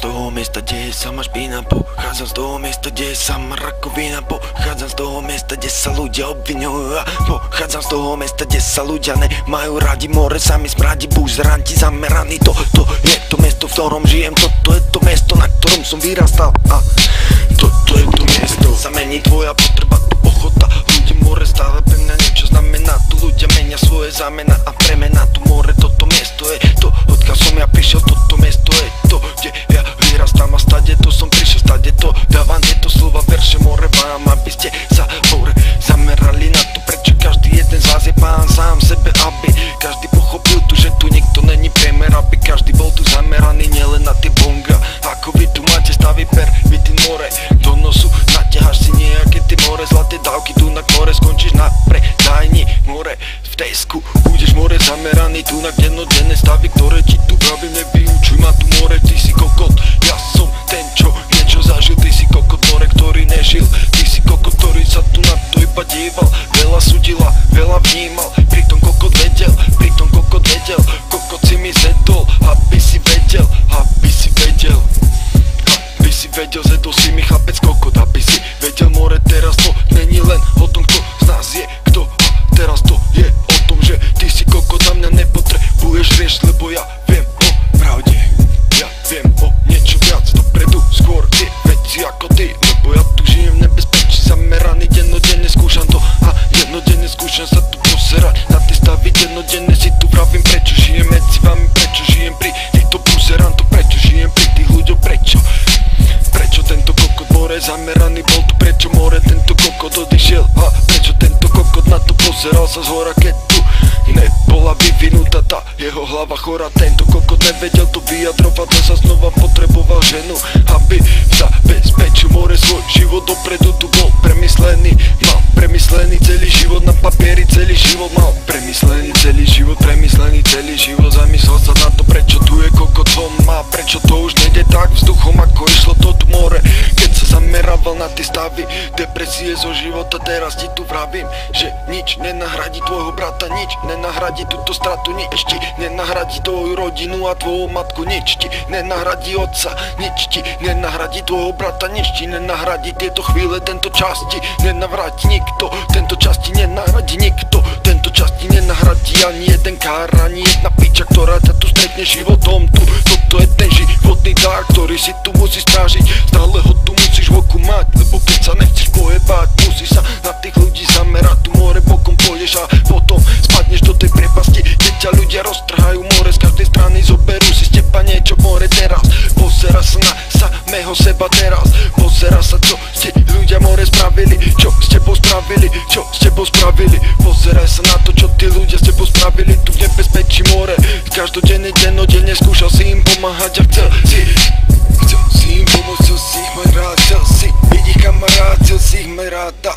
z toho miesta, kde je sama špína. Pochádzam z toho miesta, kde je sama rakovina. Pochádzam z toho miesta, kde sa ľudia obviňujú. Pochádzam z toho miesta, kde sa ľudia nemajú radi. More sami smradí, buzranti zameraní. Toto je to miesto, v ktorom žijem. Toto je to miesto, na ktorom som vyrastal. A toto je to miesto. Zamení tvoja potreba, tu ochota. Ľudia, more stále pre mňa niečo znamená. Tu ľudia menia svoje zámena a premena. Tu more, toto miesto je to, odkiaľ som ja prišiel. Toto miesto je to, kde ja vyrastám. A stade to som prišiel, stade to dávam tieto slova, verše more vám, aby ste sa more zamerali na to, prečo každý jeden z vás je pán sám sebe, aby každý pochopil tu, že tu nikto není priemer, aby každý bol tu zameraný nielen na tie bonga. Ako vy tu máte stavy pervity more, do nosu naťaháš si nejaké tie more, zlaté dávky tu na more, skončíš na predajni more, v Tesku budeš more zameraný tu na dennodenné stavy, ktoré ti tu pravím, nevyučuj ma tu more, ty si kokot, ja som ten, čo niečo zažil, ty si kokot more, ktorý nežil, ty si kokot, ktorý sa tu na to iba díval, veľa súdila, veľa vnímal, pritom kokot vedel, kokot si mi zedol, aby si vedel, zedol si mi chlapec kokot, aby si vedel more, teraz to není len o tom, kto z nás je kto, a teraz to je o tom, že ty si kokot, na mňa nepotrebuješ riešiť, lebo ja viem o pravde, ja viem o niečo viac dopredu, skôr tie veci ako ty, lebo ja tu žijem v nebezpečí, zameraný, dennodenne skúšam to a dennodenne skúšam sa tu poserať na tie stavy, dennodenne si tu vravím, prečo žijem medzi vami, prečo žijem pri týchto buzerantoch, prečo žijem pri tých ľuďoch, prečo tento kokot more zameraný bol tu, prečo more tento kokot odišiel a prečo tento kokot na to pozeral sa zhora, keď tu nebola vyvinutá tá jeho hlava chora, tento kokot nevedel to vyjadrovať, len sa znova potreboval ženu, aby zabezpečil more svoj život dopredu, tu bol premyslený, mal premyslený celý život na papieri, celý život mal premyslený celý život, zamyslel sa na to, prečo tu je kokot som má, prečo to už nejde tak vzduchom, ako išlo to tu more, keď sa zamerával na tie stavy depresie zo života, teraz ti tu vravím, že nič nenahradí tvojho brata, nič nenahradí túto stratu, nič ti nenahradí tvoju rodinu a tvoju matku, nič ti nenahradí otca, nič ti nenahradí tvojho brata, nič ti nenahradí tieto chvíle, tento čas ti nenavráti nikto, tento čas ti nenahradí nikto, tento čas ti nenahradí ani jeden kár, ani jedna piča, ktorá ťa tu stretne životom tu, toto je ten životný dar, ktorý si tu musíš strážiť, stále ho tu musíš v oku mať, lebo keď sa nechceš pojebať, musíš sa na tých ľudí zamerať, tu more bokom pôjdeš a potom spadneš do tej priepasti, kde ťa ľudia roztrhajú more, z každej strany zoberú si z teba niečo more teraz, pozera sa na samého seba teraz, pozera sa čo ste ľudia more spravili, čo s tebou spravili, pozeraj sa na to, čo tí ľudia s tebou spravili, tu v nebezpečí more, každodenne, dennodenne skúšal si im pomáhať a chcel si im pomôcť, chcel si ich mať rád, chcel si byť ich kamarát, chcel si ich mať ráda,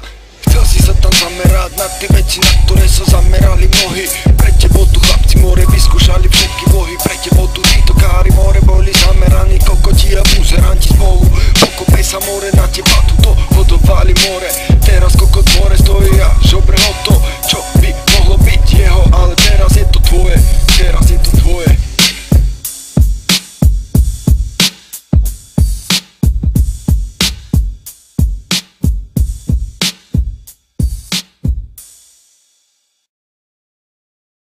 chcel si sa tam zamerať na tie veci, na ktoré sa zamerali mnohí, pre tebou tu chlapci more vyskúšali všetky vlohy, pre tebou tu títo kári more boli zameraní, kokoti a buzeranti spolu, pokopej sa more na teba, tuto hodovali more, teraz kokot more stojí a